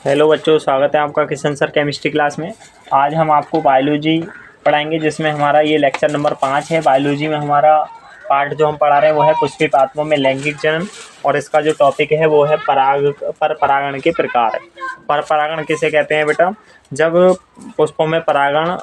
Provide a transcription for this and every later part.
Hello बच्चों, स्वागत है आपका किशन सर केमिस्ट्री क्लास में। आज हम आपको बायोलॉजी पढ़ाएंगे, जिसमें हमारा ये लेक्चर नंबर 5 है। बायोलॉजी में हमारा पार्ट जो हम पढ़ा रहे हैं वो है पुष्पीय पात्रों में लैंगिक जनन, और इसका जो टॉपिक है वो है परागण के प्रकार। परागण किसे कहते हैं बेटा? जब पुष्पों में परागण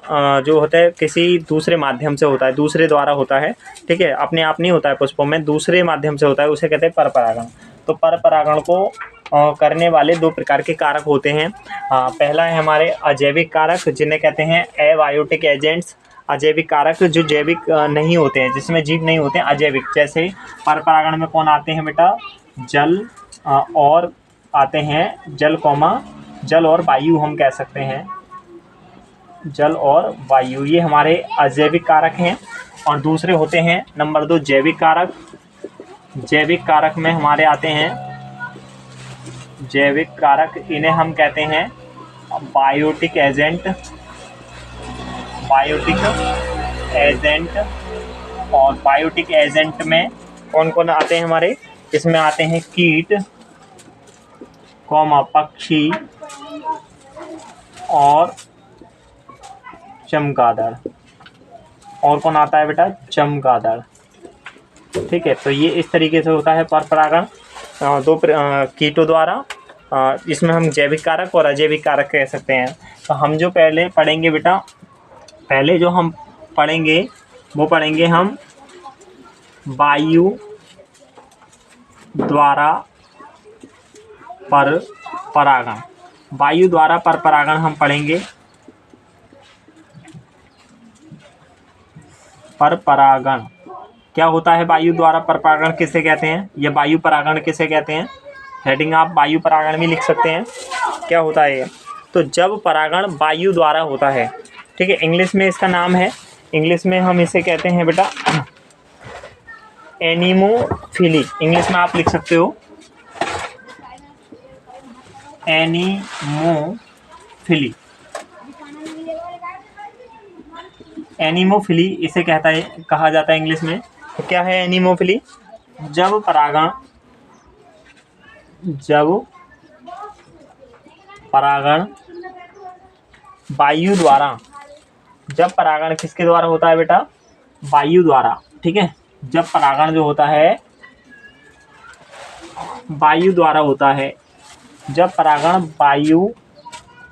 जो होता है किसी दूसरे माध्यम से होता है, दूसरे द्वारा होता है, ठीक है, अपने आप नहीं होता है, पुष्पों में दूसरे माध्यम से होता है, उसे कहते हैं परपरागण। तो परपरागण को करने वाले दो प्रकार के कारक होते हैं। पहला है हमारे अजैविक कारक, जिन्हें कहते हैं एबायोटिक एजेंट्स। अजैविक कारक जो जैविक नहीं होते हैं, जिसमें जीव नहीं होते हैं, अजैविक। जैसे परपरागण में कौन आते हैं बेटा? जल और आते हैं जल और वायु, हम कह सकते हैं जल और वायु, ये हमारे अजैविक कारक हैं। और दूसरे होते हैं नंबर 2 जैविक कारक। जैविक कारक में हमारे आते हैं जैविक कारक, इन्हें हम कहते हैं बायोटिक एजेंट। और बायोटिक एजेंट में कौन कौन आते हैं हमारे? इसमें आते हैं कीट, पक्षी और चमगादड़। और कौन आता है बेटा? चमगादड़। ठीक है, तो ये इस तरीके से होता है परपरागण दो कीटों द्वारा। इसमें हम जैविक कारक और अजैविक कारक कह सकते हैं। तो हम जो पहले पढ़ेंगे बेटा, पहले जो हम पढ़ेंगे वो पढ़ेंगे हम वायु द्वारा परपरागण। वायु द्वारा परपरागण हम पढ़ेंगे। परपरागण क्या होता है? वायु द्वारा परपरागण किसे कहते हैं, या वायु परागण किसे कहते हैं? हेडिंग आप वायु परागण भी लिख सकते हैं। क्या होता है ये? तो जब परागण वायु द्वारा होता है, ठीक है, इंग्लिश में इसका नाम है, इंग्लिश में हम इसे कहते हैं बेटा एनीमोफिली। इंग्लिश में आप लिख सकते हो एनीमोफिली। एनीमोफिली इसे कहा जाता है इंग्लिश में। तो क्या है एनीमोफिली? जब परागण वायु द्वारा, जब परागण किसके द्वारा होता है बेटा? वायु द्वारा। ठीक है, जब परागण जो होता है वायु द्वारा होता है, जब परागण वायु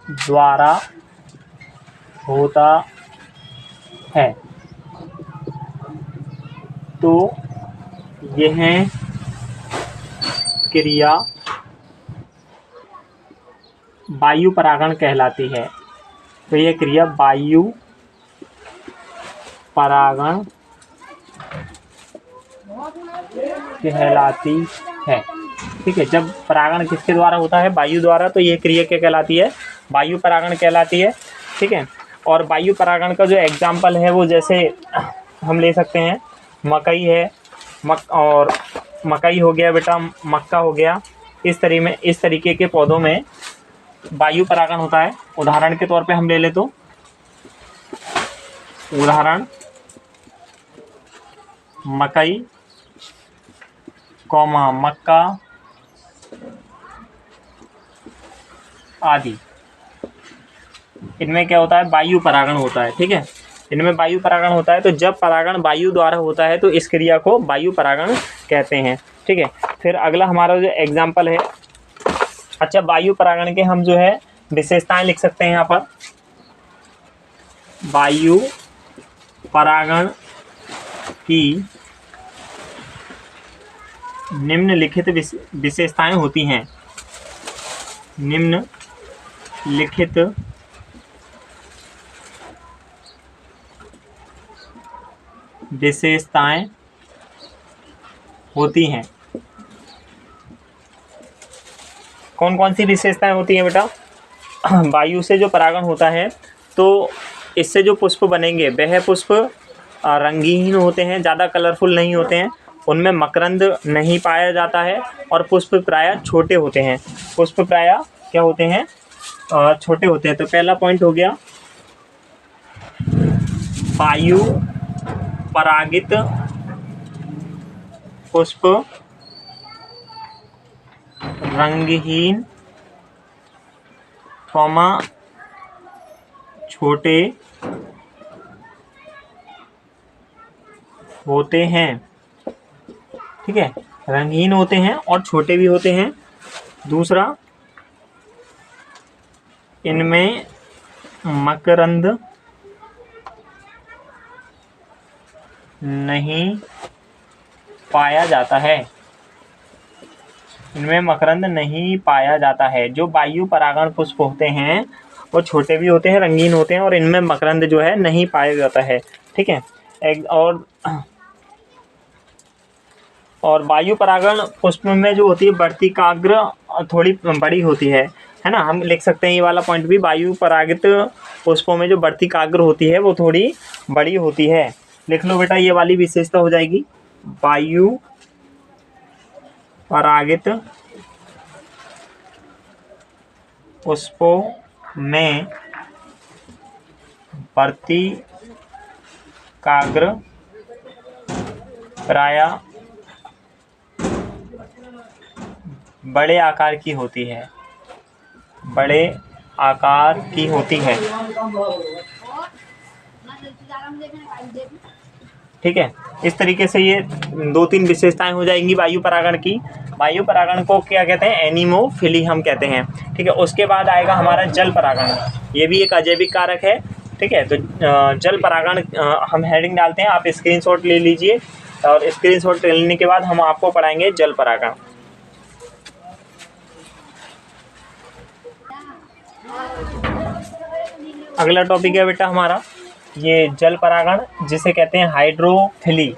द्वारा होता है तो यह क्रिया वायु परागण कहलाती है। तो यह क्रिया वायु परागण कहलाती है। ठीक है, जब परागण किसके द्वारा होता है? वायु द्वारा, तो यह क्रिया क्या कहलाती है? वायु परागण कहलाती है। ठीक है, और वायु परागण का जो एग्जाम्पल है वो जैसे हम ले सकते हैं मकई है, और मकई हो गया बेटा, मक्का हो गया। इस तरीके के पौधों में वायु परागण होता है। उदाहरण के तौर पे हम ले ले तो उदाहरण मकई, मक्का आदि, इनमें क्या होता है? वायु परागण होता है। ठीक है, इनमें वायु परागण होता है। तो जब परागण वायु द्वारा होता है तो इस क्रिया को वायु परागण कहते हैं। ठीक है, फिर अगला हमारा जो एग्जाम्पल है, अच्छा, वायु परागण के हम जो है विशेषताएं लिख सकते हैं यहाँ पर। वायु परागण की निम्नलिखित विशेषताएं होती हैं। निम्नलिखित विशेषताएं होती हैं। कौन कौन सी विशेषताएं होती हैं बेटा? वायु से जो परागण होता है तो इससे जो पुष्प बनेंगे वह पुष्प रंगीन होते हैं, ज़्यादा कलरफुल नहीं होते हैं, उनमें मकरंद नहीं पाया जाता है, और पुष्प प्रायः छोटे होते हैं। पुष्प प्रायः क्या होते हैं? छोटे होते हैं। तो पहला पॉइंट हो गया वायु परागित पुष्प रंगहीन कॉमा छोटे होते हैं, ठीक है, रंगीन होते हैं और छोटे भी होते हैं। दूसरा, इनमें मकरंद नहीं पाया जाता है। इनमें मकरंद नहीं पाया जाता है। जो वायु परागण पुष्प होते हैं वो छोटे भी होते हैं, रंगीन होते हैं और इनमें मकरंद जो है नहीं पाया जाता है, ठीक है। और वायु परागण पुष्प में जो होती है वर्तिकाग्र थोड़ी बड़ी होती है ना। हम लिख सकते हैं ये वाला पॉइंट भी, वायु परागित पुष्पों में जो वर्तिकाग्र होती है वो थोड़ी बड़ी होती है। लिख लो बेटा, ये वाली विशेषता हो जाएगी। वायु परागित पुष्पों में वर्तिकाग्र प्रायः बड़े आकार की होती है, बड़े आकार की होती है, ठीक है। इस तरीके से ये 2-3 विशेषताएं हो जाएंगी वायु परागण की। वायु परागण को क्या कहते हैं? एनीमोफिली हम कहते हैं, ठीक है। उसके बाद आएगा हमारा जल परागण, ये भी एक अजैविक कारक है, ठीक है। तो जल परागण हम हेडिंग डालते हैं, आप स्क्रीनशॉट ले लीजिए और स्क्रीनशॉट लेने के बाद हम आपको पढ़ाएंगे जल परागण। अगला टॉपिक है बेटा हमारा ये जल परागण, जिसे कहते हैं हाइड्रोफिली,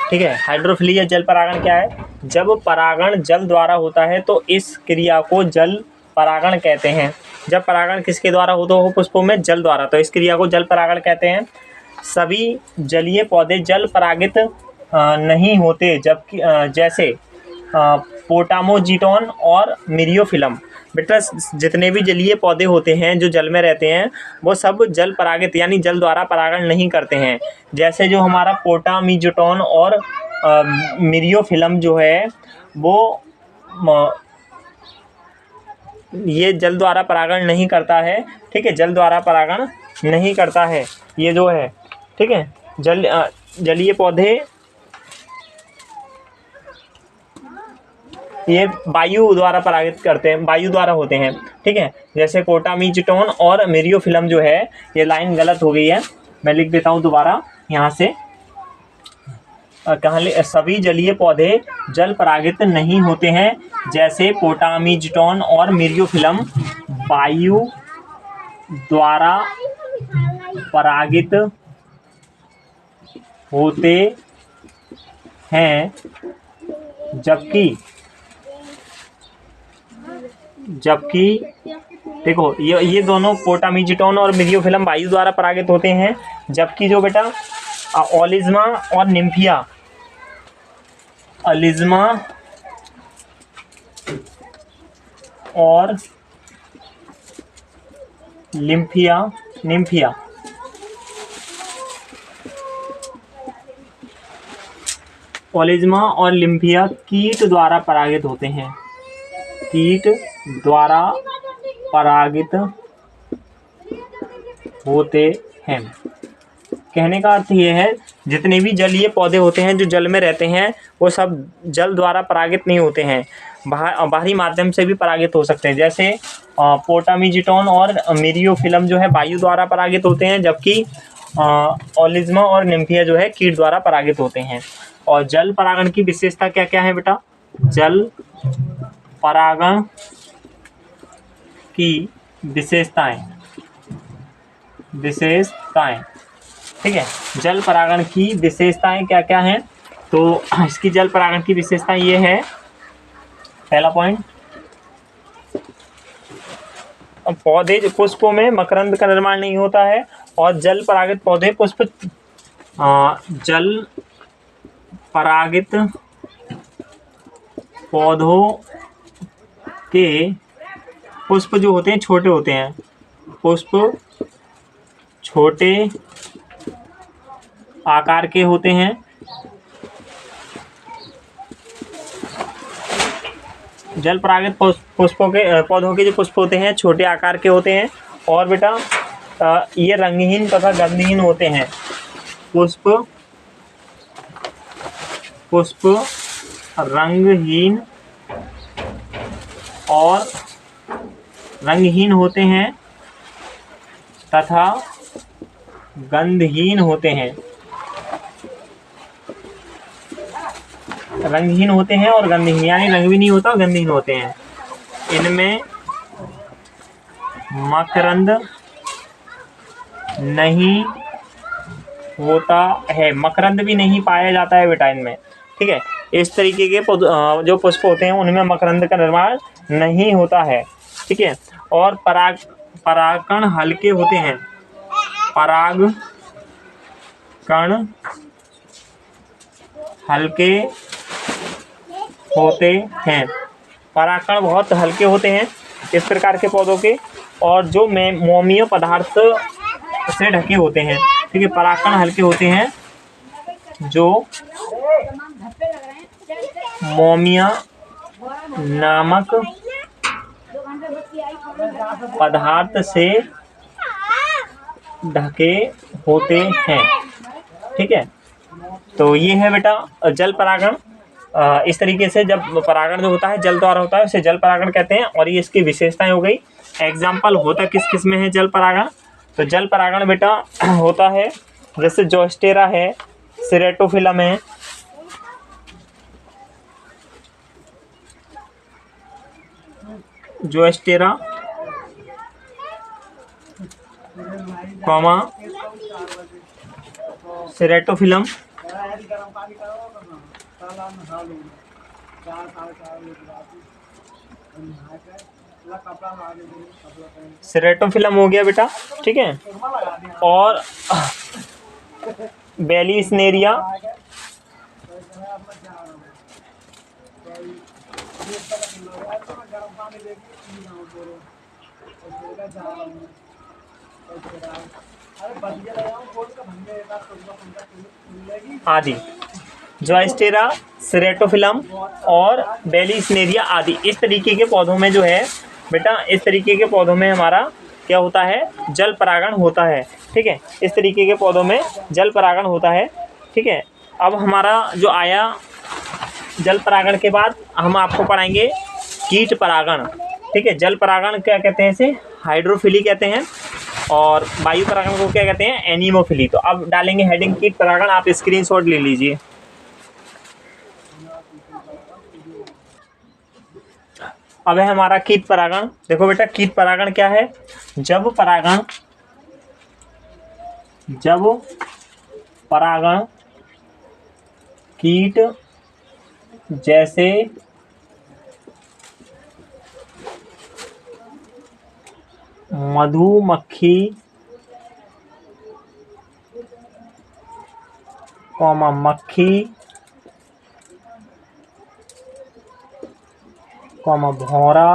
ठीक है। हाइड्रोफिली या जल परागण क्या है? जब परागण जल द्वारा होता है तो इस क्रिया को जल परागण कहते हैं। जब परागण किसके द्वारा होता हो पुष्पों में? जल द्वारा, तो इस क्रिया को जल परागण कहते हैं। सभी जलीय पौधे जल परागित नहीं होते, जबकि जैसे पोटामोजीटोन और मिरियोफिलम। बेटा जितने भी जलीय पौधे होते हैं जो जल में रहते हैं वो सब जल परागित यानी जल द्वारा परागण नहीं करते हैं। जैसे जो हमारा पोटामीजोटोन और मिरियोफिलम जो है वो ये जल द्वारा परागण नहीं करता है, ठीक है। जल द्वारा परागण नहीं करता है ये जो है, ठीक है। जलीय पौधे ये वायु द्वारा परागित करते हैं, वायु द्वारा होते हैं, ठीक है। जैसे पोटामीजोटोन और मिरियोफिलम जो है, ये लाइन गलत हो गई है, मैं लिख देता हूँ दोबारा यहाँ से। सभी जलीय पौधे जल परागित नहीं होते हैं, जैसे पोटामीजोटोन और मिरियोफिलम वायु द्वारा परागित होते हैं, जबकि देखो ये दोनों पोटामीजोटोन और मिरियोफिलम वायु द्वारा परागित होते हैं, जबकि जो बेटा ओलिज्मा और निम्फिया, ओलिज्मा और निम्फिया ओलिज्मा और निम्फिया कीट द्वारा परागित होते हैं, कीट द्वारा परागित होते हैं। कहने का अर्थ ये है जितने भी जलीय पौधे होते हैं जो जल में रहते हैं वो सब जल द्वारा परागित नहीं होते हैं, बाहरी माध्यम से भी परागित हो सकते हैं। जैसे पोटामीजोटोन और मिरियोफिलम जो है वायु द्वारा परागित होते हैं, जबकि ओलिज्मा और निम्फिया जो है कीट द्वारा परागित होते हैं। और जल परागण की विशेषता क्या क्या है बेटा? जल परागण की विशेषताएं, ठीक है। जल परागण की विशेषताएं क्या क्या हैं? तो इसकी जल परागण की विशेषता ये है, पहला पॉइंट, पौधे पुष्पों में मकरंद का निर्माण नहीं होता है और जल परागित पौधे जल परागित पौधों के पुष्प जो होते हैं छोटे होते हैं, पुष्प छोटे आकार के होते हैं, जल परागित पुष्पों के पौधों के जो पुष्प होते हैं छोटे आकार के होते हैं और बेटा ये रंगहीन तथा गंधहीन होते हैं। पुष्प रंगहीन और रंगहीन होते हैं तथा गंधहीन होते हैं। रंगहीन होते हैं और गंधहीन, यानी रंग भी नहीं होता और गंधहीन होते हैं। इनमें मकरंद नहीं होता है, मकरंद भी नहीं पाया जाता है बेटा इनमें। ठीक है, इस तरीके के जो पुष्प होते हैं उनमें मकरंद का निर्माण नहीं होता है। ठीक है, और परागकण हल्के होते हैं। परागकण हल्के होते हैं, परागकण बहुत हल्के होते हैं इस प्रकार के पौधों के, और जो मोमीय पदार्थ से ढके होते हैं। ठीक है, परागकण हल्के होते हैं जो मोमीय नामक पदार्थ से ढके होते हैं। ठीक है, तो ये है बेटा जल परागण। इस तरीके से जब परागण जो होता है जल द्वारा होता है उसे जल परागण कहते हैं, और ये इसकी विशेषताएं हो गई। एग्जाम्पल होता किस किस में है जल परागण? तो जल परागण बेटा होता है जैसे जोस्टेरा है, सेरेटोफिलम है, जोस्टेरा कॉमा सेरेटोफिलम, सेरेटोफिलम हो गया बेटा। ठीक है, और बेलिस्नेरिया, आदि। जोस्टेरा, सेरेटोफिलम और बेलिस्नेरिया आदि इस तरीके के पौधों में जो है बेटा, इस तरीके के पौधों में हमारा क्या होता है? जल परागण होता है। ठीक है, इस तरीके के पौधों में जल परागण होता है। ठीक है, अब हमारा जो आया जल परागण के बाद हम आपको पढ़ाएंगे कीट परागण। ठीक है, जल परागण क्या कहते हैं? इसे हाइड्रोफिली कहते हैं, और वायु परागण को क्या कहते हैं? एनीमोफिली। तो अब डालेंगे हेडिंग कीट परागण, आप स्क्रीनशॉट ले लीजिए। अब है हमारा कीट परागण। देखो बेटा, कीट परागण क्या है? जब परागण कीट जैसे मधुमक्खी मक्खी भौरा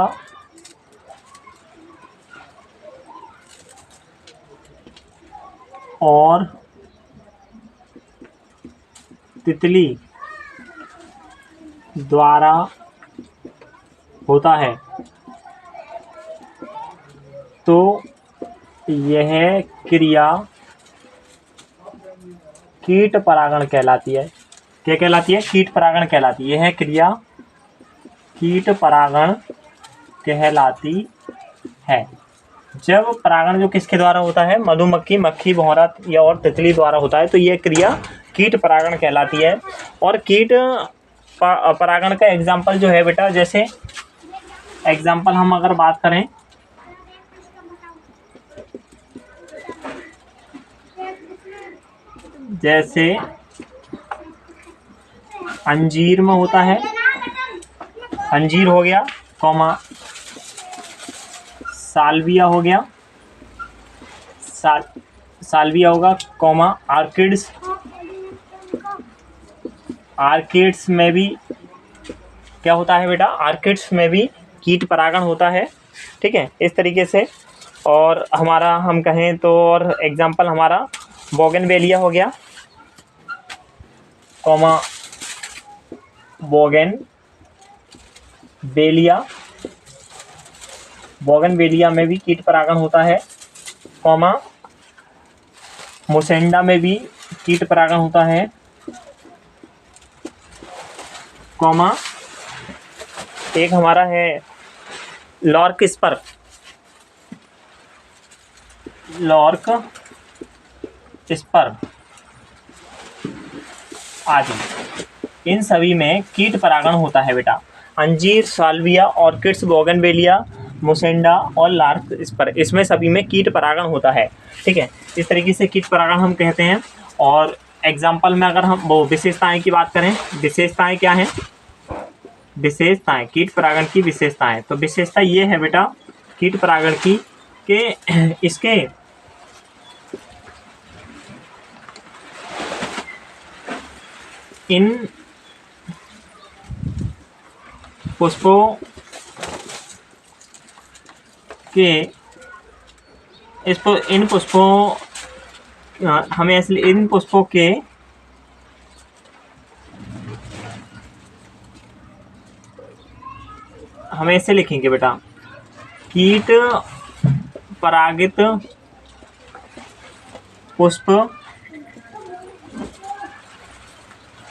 और तितली द्वारा होता है, तो यह क्रिया कीट परागण कहलाती है। क्या कहलाती है? कीट परागण कहलाती है। यह क्रिया कीट परागण कहलाती है। जब परागण जो किसके द्वारा होता है? मधुमक्खी, मक्खी, भौरा या और तितली द्वारा होता है, तो यह क्रिया कीट परागण कहलाती है। और कीट परागण का एग्जाम्पल जो है बेटा, जैसे एग्जाम्पल हम अगर बात करें, जैसे अंजीर में होता है, अंजीर हो गया, कॉमा साल्विया हो गया, साल्विया होगा, कॉमा आर्किड्स में भी क्या होता है बेटा? आर्किड्स में भी कीट परागण होता है। ठीक है, इस तरीके से। और हमारा हम कहें तो और एग्जाम्पल हमारा बोगनवेलिया हो गया, कॉमा बोगन बेलिया, बोगनवेलिया में भी कीट परागण होता है, कॉमा मुसेंडा में भी कीट परागण होता है, कॉमा एक हमारा है लॉर्क स्पर, लॉर्क स्पर आदि, इन सभी में कीट परागण होता है बेटा। अंजीर, साल्विया, ऑर्किड्स, बोगनवेलिया, मुसेंडा और लार्क स्पर, इसमें सभी में कीट परागण होता है। ठीक है, इस तरीके से कीट परागण हम कहते हैं। और एग्जाम्पल में अगर हम वो विशेषताएं की बात करें, विशेषताएं क्या हैं? विशेषताएं, कीट परागण की विशेषताएं। तो विशेषता ये है बेटा कीट परागण की कि इसके इन पुष्पों के इन पुष्पों हमें इसलिए इन पुष्पों के हमें ऐसे लिखेंगे बेटा, कीट परागित पुष्प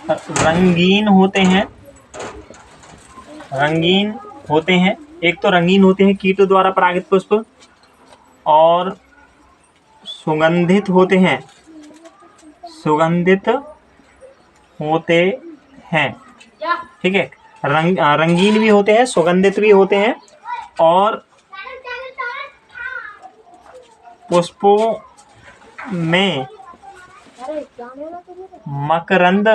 रंगीन होते हैं, रंगीन होते हैं। एक तो रंगीन होते हैं कीट द्वारा परागित पुष्प, और सुगंधित होते हैं, सुगंधित होते हैं। ठीक है, रंगीन भी होते हैं, सुगंधित भी होते हैं, और पुष्पों में मकरंद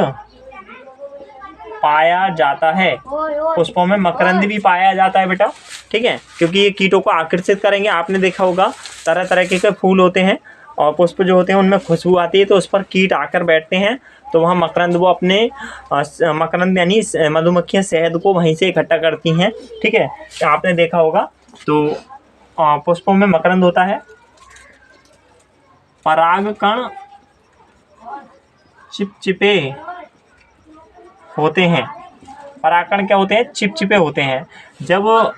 पाया जाता है, पुष्पों में मकरंद भी पाया जाता है बेटा। ठीक है, क्योंकि ये कीटों को आकर्षित करेंगे। आपने देखा होगा तरह तरह के फूल होते हैं और पुष्प जो होते हैं उनमें खुशबू आती है, तो उस पर कीट आकर बैठते हैं, तो वहाँ मकरंद वो अपने मकरंद यानी मधुमक्खियाँ शहद को वहीं से इकट्ठा करती हैं। ठीक है, आपने देखा होगा। तो पुष्पों में मकरंद होता है। परागकण चिपचिपे होते हैं। परागकण क्या होते हैं? चिपचिपे होते हैं। जब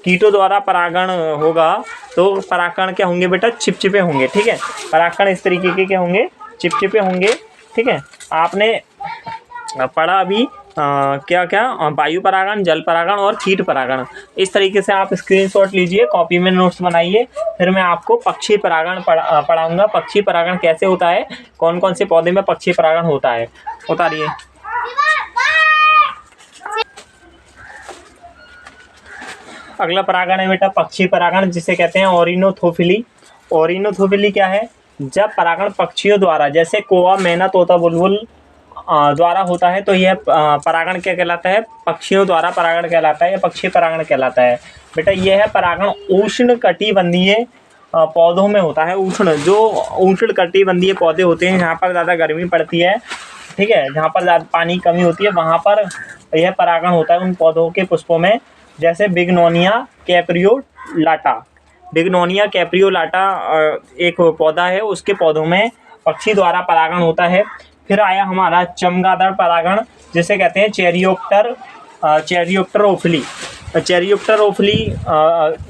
कीटों द्वारा परागण होगा तो परागकण क्या होंगे बेटा? चिपचिपे होंगे। ठीक है, परागकण इस तरीके के क्या होंगे? चिपचिपे होंगे। ठीक है, आपने पढ़ा अभी क्या क्या? वायु परागण, जल परागण और कीट परागण। इस तरीके से आप स्क्रीनशॉट लीजिए, कॉपी में नोट्स बनाइए। फिर मैं आपको पक्षी परागण पढ़ाऊंगा। पक्षी परागण कैसे होता है, कौन कौन से पौधे में पक्षी परागण होता है, उतारिए। अगला परागण है बेटा पक्षी परागण, जिसे कहते हैं ओरिनोथोफिली। ओरिनोथोफिली क्या है? जब परागण पक्षियों द्वारा, जैसे कौवा, मैना, तोता, बुलबुल द्वारा होता है, तो यह परागण क्या कहलाता है? पक्षियों द्वारा परागण कहलाता है, या पक्षी परागण कहलाता है। बेटा यह है परागण उष्ण कटिबंधीय पौधों में होता है। उष्ण कटिबंधीय पौधे होते हैं, जहाँ पर ज़्यादा गर्मी पड़ती है, ठीक है, जहाँ पर ज़्यादा पानी की कमी होती है, वहाँ पर यह परागण होता है उन पौधों के पुष्पों में। जैसे बिग्नोनिया कैप्रियोलाटा। बिग्नोनिया कैप्रियोलाटा एक पौधा है, उसके पौधों में पक्षी द्वारा परागण होता है। फिर आया हमारा चमगादड़ परागण, जिसे कहते हैं चेरियोप्टर ओफिली। चेरियोप्टर ओफिली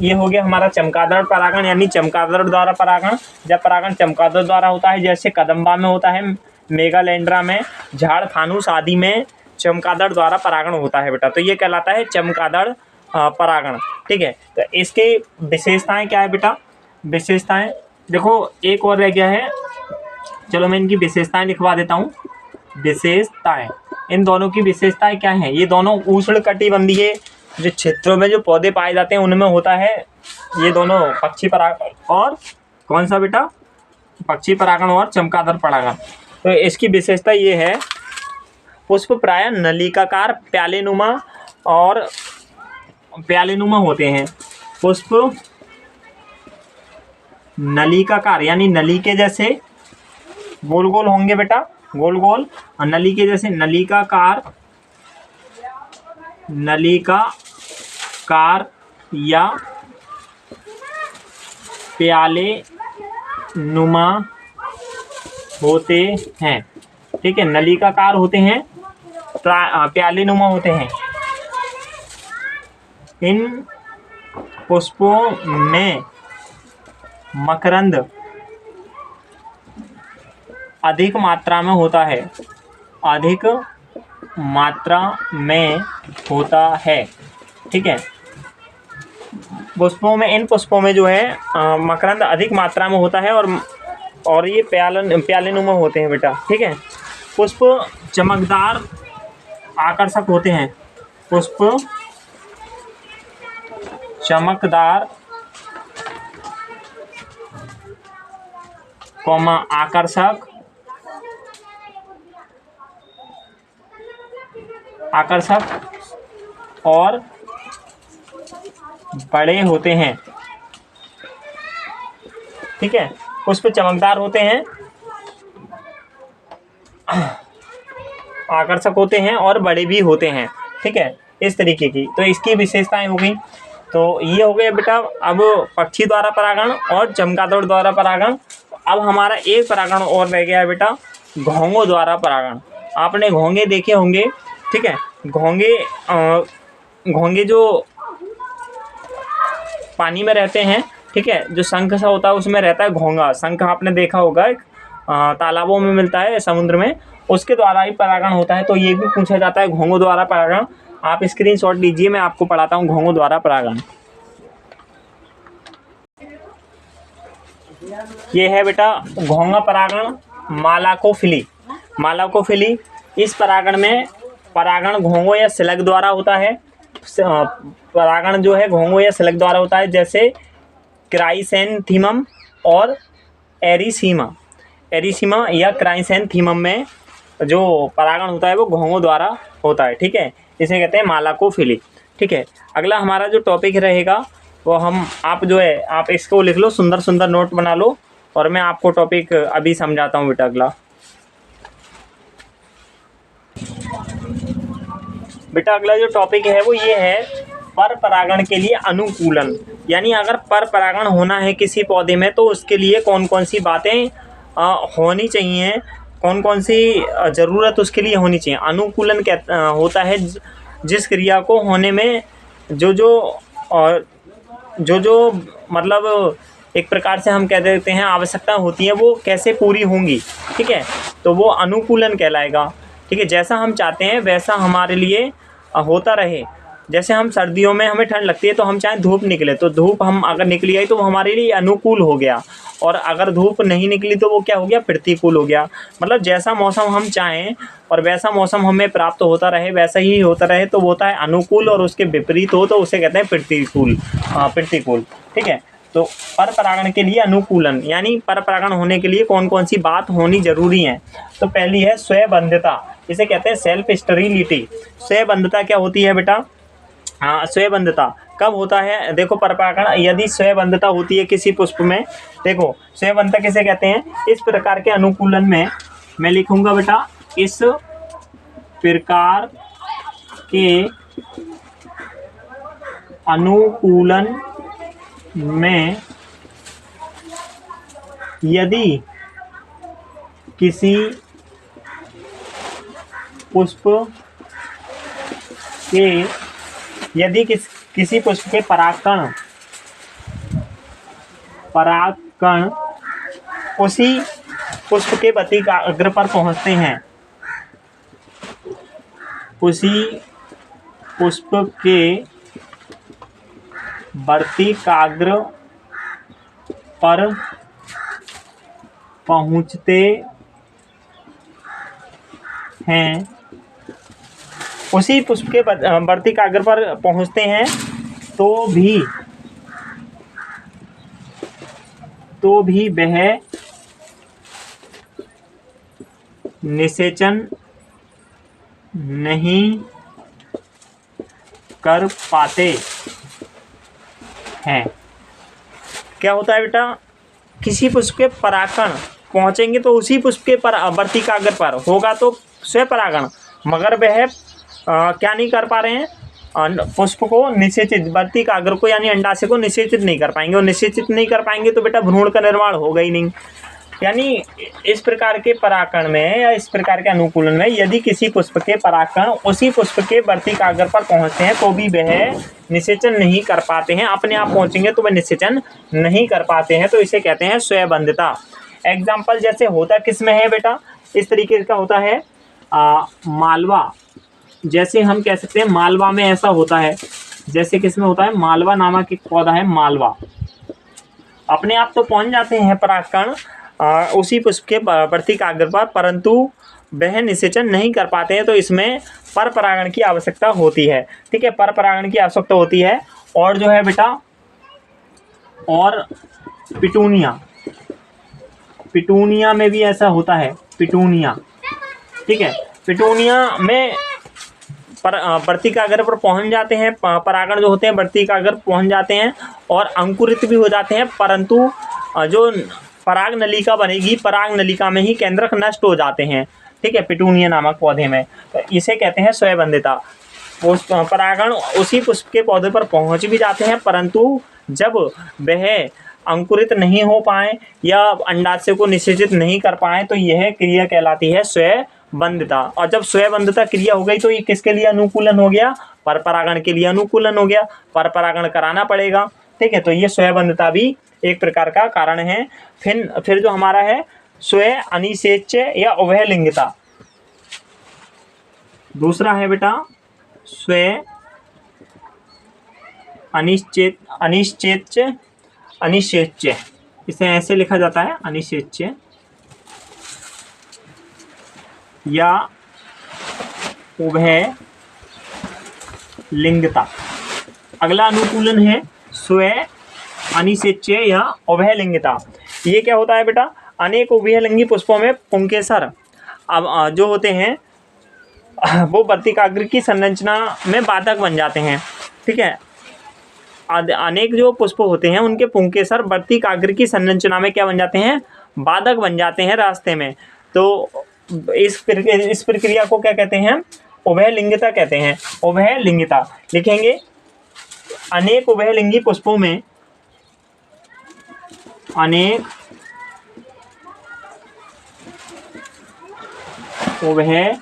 ये हो गया हमारा चमगादड़ परागण, यानी चमगादड़ द्वारा परागण। जब परागण चमगादड़ द्वारा होता है, जैसे कदम्बा में होता है, मेगालेंड्रा में, झाड़ फानूस आदि में चमगादड़ द्वारा परागण होता है बेटा। तो ये कहलाता है चमगादड़ परागण। ठीक है, तो इसके विशेषताएं क्या है बेटा? विशेषताएं देखो, एक और रह गया है, चलो मैं इनकी विशेषताएं लिखवा देता हूँ। विशेषताएं, इन दोनों की विशेषताएं क्या हैं? ये दोनों उष्ण कटिबंधीय जो क्षेत्रों में जो पौधे पाए जाते हैं उनमें होता है ये दोनों, पक्षी परागण और कौन सा बेटा? पक्षी परागण और चमगादड़ परागण। तो इसकी विशेषता ये है, पुष्प प्रायः नलिकाकार प्यालेनुमा होते हैं। पुष्प नलिकाकार यानी नली के जैसे गोल गोल होंगे बेटा, गोल गोल, और नली के जैसे नलिकाकार या प्याले नुमा होते हैं। ठीक है, नलिकाकार होते हैं, प्याले नुमा होते हैं। इन पुष्पों में मकरंद अधिक मात्रा में होता है, अधिक मात्रा में होता है। ठीक है, पुष्पों में, इन पुष्पों में जो है मकरंद अधिक मात्रा में होता है और ये प्यालेनुमा होते हैं बेटा। ठीक है, पुष्प चमकदार आकर्षक होते हैं, पुष्प चमकदार आकर्षक और बड़े होते हैं। ठीक है, पुष्प चमकदार होते हैं, आकर्षक होते हैं और बड़े भी होते हैं। ठीक है, इस तरीके की तो इसकी विशेषताएं हो गई। तो ये हो गया बेटा अब पक्षी द्वारा परागण और चमगादड़ द्वारा परागण। अब हमारा एक परागण और रह गया है बेटा, घोंघों द्वारा परागण। आपने घोंघे देखे होंगे। ठीक है, घोंघे जो पानी में रहते हैं, ठीक है, जो शंख सा होता है उसमें रहता है घोंघा। शंख आपने देखा होगा, तालाबों में मिलता है, समुद्र में, उसके द्वारा ही परागण होता है। तो ये भी पूछा जाता है घोंघों द्वारा परागण। आप स्क्रीनशॉट लीजिए, मैं आपको पढ़ाता हूँ घोंघों द्वारा परागण। ये है बेटा घोंघा परागण, मालाकोफिली। इस परागण में परागण घोंघों या स्लग द्वारा होता है। परागण जो है घोंघों या स्लग द्वारा होता है, जैसे क्राइसैंथेमम और एरिसीमा या क्राइसैंथेमम में जो परागण होता है वो घोंघों द्वारा होता है। ठीक है, इसे कहते हैं मालाकोफिली। ठीक है, अगला हमारा जो टॉपिक रहेगा वो आप इसको लिख लो, सुंदर सुंदर नोट बना लो, और मैं आपको टॉपिक अभी समझाता हूँ बेटा। अगला जो टॉपिक है वो ये है पर परागण के लिए अनुकूलन। यानी अगर पर परागण होना है किसी पौधे में तो उसके लिए कौन कौन सी बातें होनी चाहिए, कौन कौन सी ज़रूरत उसके लिए होनी चाहिए। अनुकूलन होता है जिस क्रिया को होने में जो मतलब एक प्रकार से हम कह देते हैं आवश्यकता होती है, वो कैसे पूरी होंगी। ठीक है, तो वो अनुकूलन कहलाएगा। ठीक है, जैसा हम चाहते हैं वैसा हमारे लिए होता रहे। जैसे हम सर्दियों में हमें ठंड लगती है तो हम चाहें धूप निकले, तो धूप हम अगर निकली आई तो वो हमारे लिए अनुकूल हो गया, और अगर धूप नहीं निकली तो वो क्या हो गया, प्रतिकूल हो गया। मतलब जैसा मौसम हम चाहें और वैसा मौसम हमें प्राप्त होता रहे, वैसा ही होता रहे, तो वो होता है अनुकूल, और उसके विपरीत हो तो उसे कहते हैं प्रतिकूल। ठीक है, तो पर परागण के लिए अनुकूलन, यानी पर परागण होने के लिए कौन कौन सी बात होनी जरूरी है। तो पहली है स्वयंबद्धता, इसे कहते हैं सेल्फ स्टेरिलिटी। स्वयंबद्धता क्या होती है बेटा? स्वयंबद्धता कब होता है? देखो, पर परागण यदि स्वयंबद्धता होती है किसी पुष्प में, देखो स्वयंबद्धता किसे कहते हैं? इस प्रकार के अनुकूलन में मैं लिखूंगा बेटा, इस प्रकार के अनुकूलन में यदि किसी पुष्प के परागकण उसी पुष्प के वर्तिकाग्र पर पहुंचते हैं, उसी पुष्प के वर्तिकाग्र पर पहुंचते हैं, उसी पुष्प के वर्तिकाग्र पर पहुंचते हैं तो भी वह निषेचन नहीं कर पाते हैं। क्या होता है बेटा? किसी पुष्प के परागकण पहुंचेंगे तो उसी पुष्प के वर्तिकाग्र पर होगा तो स्वपरागण, मगर वह क्या नहीं कर पा रहे हैं? पुष्प को निषेचित, वर्तिकाग्र को यानी अंडाशय को निषेचित नहीं कर पाएंगे, और निषेचित नहीं कर पाएंगे तो बेटा भ्रूण का निर्माण होगा ही नहीं। यानी इस प्रकार के परागकण में या इस प्रकार के अनुकूलन में यदि किसी पुष्प के परागकण उसी पुष्प के वर्तिकाग्र पर पहुंचते हैं तो भी वह निषेचन नहीं कर पाते हैं, अपने आप पहुंचेंगे तो वह निषेचन नहीं कर पाते हैं, तो इसे कहते हैं स्वयंबंधिता। एग्जाम्पल जैसे होता किस में है बेटा, इस तरीके का होता है मालवा, जैसे हम कह सकते हैं मालवा में ऐसा होता है, जैसे किस में होता है, मालवा नामक एक पौधा है मालवा, अपने आप तो पहुंच जाते हैं परागकण उसी पुष्प के वर्तिकाग्र पर, परंतु वह निषेचन नहीं कर पाते हैं, तो इसमें पर परागण की आवश्यकता होती है। ठीक है, पर परागण की आवश्यकता होती है। और जो है बेटा, और पिटूनिया में भी ऐसा होता है, पिटूनिया। ठीक है, पिटूनिया में वर्तिकाग्र पर पहुंच जाते हैं, परागण जो होते हैं वर्तिकाग्र पहुंच जाते हैं और अंकुरित भी हो जाते हैं, परंतु जो पराग नलिका बनेगी पराग नलिका में ही केंद्रक नष्ट हो जाते हैं। ठीक है, पिटूनिया नामक पौधे में, तो इसे कहते हैं स्वयंबंधिता। उस परागण उसी पुष्प के पौधे पर पहुंच भी जाते हैं, परंतु जब वह अंकुरित नहीं हो पाए या अंडाशय को निषेचित नहीं कर पाए तो यह क्रिया कहलाती है स्वयंबंधिता। और जब स्वयंबंधिता क्रिया हो गई तो ये किसके लिए अनुकूलन हो गया, पर परागण के लिए अनुकूलन हो गया, पर परागण कराना पड़ेगा। ठीक है, तो ये स्वयंबंधिता भी एक प्रकार का कारण है। फिर जो हमारा है स्वयं अनिषेच्य या उभयलिंगिता, दूसरा है बेटा स्वयं अनिषेच्य, इसे ऐसे लिखा जाता है अनिषेच्य या उभयलिंगिता। अगला अनुकूलन है स्वयं अनिषेच्य या उभयलिंगिता। ये क्या होता है बेटा, अनेक उभयलिंगी पुष्पों में पुंकेसर अब जो होते हैं वो वर्तिकाग्र की संरचना में बाधक बन जाते हैं। ठीक है, अनेक जो पुष्प होते हैं उनके पुंकेसर वर्तिकाग्र की संरचना में क्या बन जाते हैं, बाधक बन जाते हैं रास्ते में। तो इस प्रक्रिया को क्या कहते हैं, उभयलिंगिता कहते हैं। उभयलिंगिता लिखेंगे, अनेक उभयलिंगी पुष्पों में अनेक उभयलिंगी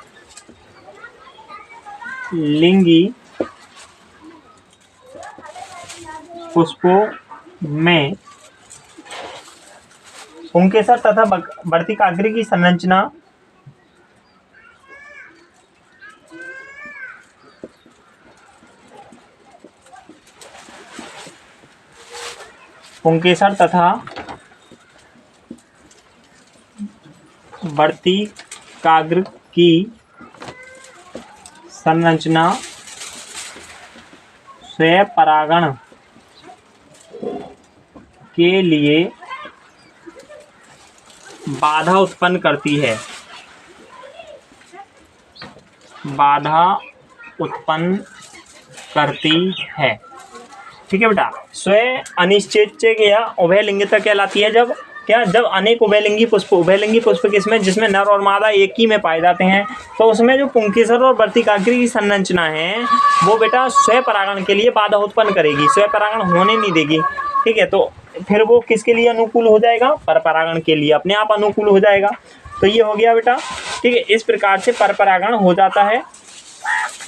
पुष्पों में पुंकेसर तथा वर्तिकाग्र की संरचना पुंकेसर तथा वर्तिकाग्र की संरचना स्वयं परागण के लिए बाधा उत्पन्न करती है, बाधा उत्पन्न करती है। ठीक है बेटा, स्वयं अनिश्चित या उभयलिंगिता कहलाती है जब अनेक उभयलिंगी पुष्प किसमें, जिसमें नर और मादा एक ही में पाए जाते हैं, तो उसमें जो पुंकेसर और वर्तिकाग्र की संरचना है वो बेटा स्वयं परागण के लिए बाधा उत्पन्न करेगी, स्वयं परागण होने नहीं देगी। ठीक है, तो फिर वो किसके लिए अनुकूल हो जाएगा, पर परागण के लिए अपने आप अनुकूल हो जाएगा। तो ये हो गया बेटा। ठीक है, इस प्रकार से पर परागण हो जाता है।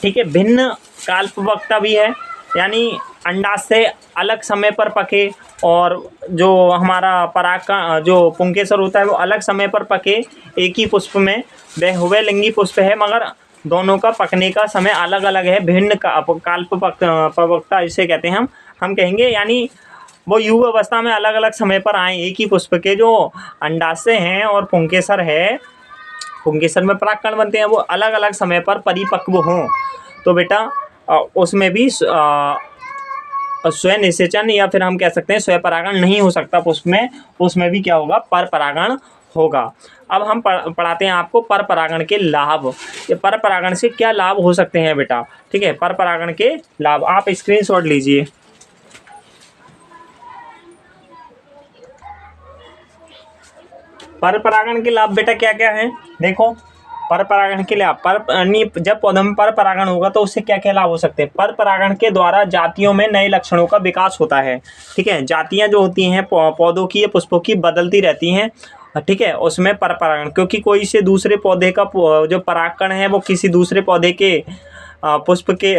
ठीक है, भिन्न काल्पवक्ता भी है, यानी अंडाशय अलग समय पर पके और जो हमारा पराग का जो पुंकेसर होता है वो अलग समय पर पके एक ही पुष्प में। वह उभयलिंगी पुष्प है मगर दोनों का पकने का समय अलग अलग है, भिन्न काल्पवक्ता इसे कहते हैं हम कहेंगे, यानी वो युव अवस्था में अलग अलग समय पर आए। एक ही पुष्प के जो अंडाशय हैं और पुंकेसर है, पुंकेसर में परागकण बनते हैं, वो अलग अलग समय पर परिपक्व हों, तो बेटा उसमें भी स्वयं निषेचन या फिर हम कह सकते हैं स्वयं परागण नहीं हो सकता पुष्प में, उसमें भी क्या होगा, पर परागण होगा। अब हम पढ़ाते हैं आपको पर परागण के लाभ। ये पर परागण से क्या लाभ हो सकते हैं बेटा। ठीक है, पर परागण के लाभ आप स्क्रीनशॉट लीजिए। पर परागण के लाभ बेटा क्या क्या है, देखो पर परागण के लाभ, जब पौधों में पर परागण होगा तो उससे क्या क्या लाभ हो सकते हैं। पर परागण के द्वारा जातियों में नए लक्षणों का विकास होता है। ठीक है, जातियां जो होती हैं पौधों की या पुष्पों की बदलती रहती हैं ठीक है, उसमें परपरागण, क्योंकि कोई से दूसरे पौधे का जो परागकण है वो किसी दूसरे पौधे के पुष्प के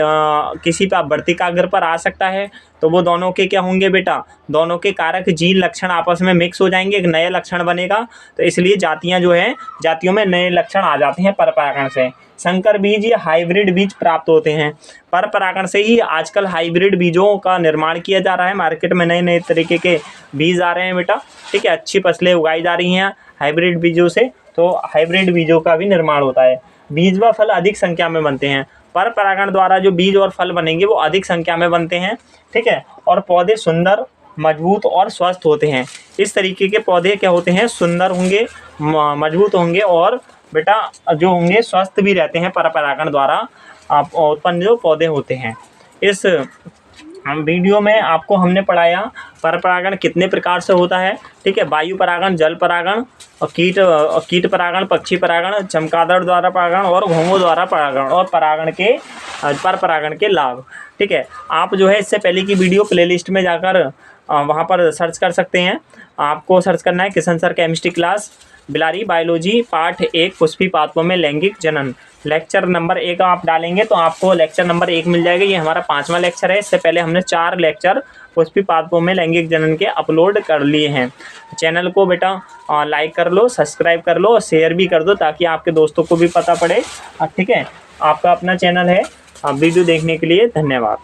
किसी वर्तिकाग्र पर आ सकता है, तो वो दोनों के क्या होंगे बेटा, दोनों के कारक जीन लक्षण आपस में मिक्स हो जाएंगे, एक नया लक्षण बनेगा। तो इसलिए जातियां जो हैं, जातियों में नए लक्षण आ जाते हैं परपरागण से। संकर बीज या हाइब्रिड बीज प्राप्त होते हैं परपरागण से ही। आजकल हाइब्रिड बीजों का निर्माण किया जा रहा है, मार्केट में नए नए तरीके के बीज आ रहे हैं बेटा, ठीक है, अच्छी फसलें उगाई जा रही हैं हाइब्रिड बीजों से, तो हाइब्रिड बीजों का भी निर्माण होता है। बीज व फल अधिक संख्या में बनते हैं, परपरागण द्वारा जो बीज और फल बनेंगे वो अधिक संख्या में बनते हैं, ठीक है, और पौधे सुंदर, मजबूत और स्वस्थ होते हैं। इस तरीके के पौधे क्या होते हैं, सुंदर होंगे, मजबूत होंगे और बेटा जो होंगे स्वस्थ भी रहते हैं, परपरागण द्वारा उत्पन्न जो पौधे होते हैं। इस वीडियो में आपको हमने पढ़ाया परपरागण कितने प्रकार से होता है, ठीक है, वायु परागण, जल परागण और कीट परागण, पक्षी परागण, चमगादड़ द्वारा परागण और घोंघों द्वारा परागण, और परपरागण के लाभ, ठीक है। आप जो है इससे पहले की वीडियो प्लेलिस्ट में जाकर वहाँ पर सर्च कर सकते हैं। आपको सर्च करना है Kishan sir chemistry class Bilari biology पाठ 1 पुष्पी पात्रों में लैंगिक जनन, लेक्चर नंबर 1 आप डालेंगे तो आपको लेक्चर नंबर 1 मिल जाएगा। ये हमारा 5वां लेक्चर है। इससे पहले हमने 4 लेक्चर पुष्पी पात्रों में लैंगिक जनन के अपलोड कर लिए हैं। चैनल को बेटा लाइक कर लो, सब्सक्राइब कर लो और शेयर भी कर दो ताकि आपके दोस्तों को भी पता पड़े, ठीक है। आपका अपना चैनल है। वीडियो देखने के लिए धन्यवाद।